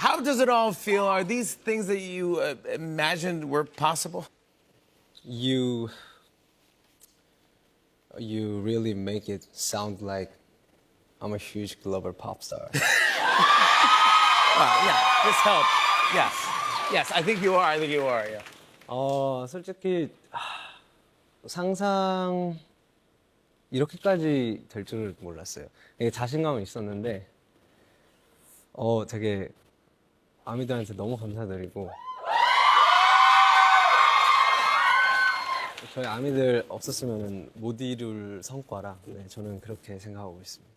how does it all feel? Are these things that you imagined were possible? You really make it sound like I'm a huge global pop star. Yeah, this helped. Yes. Yes, I think you are. I think you are, yeah. 솔직히 상상 이렇게까지 될 줄을 몰랐어요. 되게 자신감은 있었는데 되게 아미들한테 너무 감사드리고 저희 아미들 없었으면 못 이룰 성과라 저는 그렇게 생각하고 있습니다.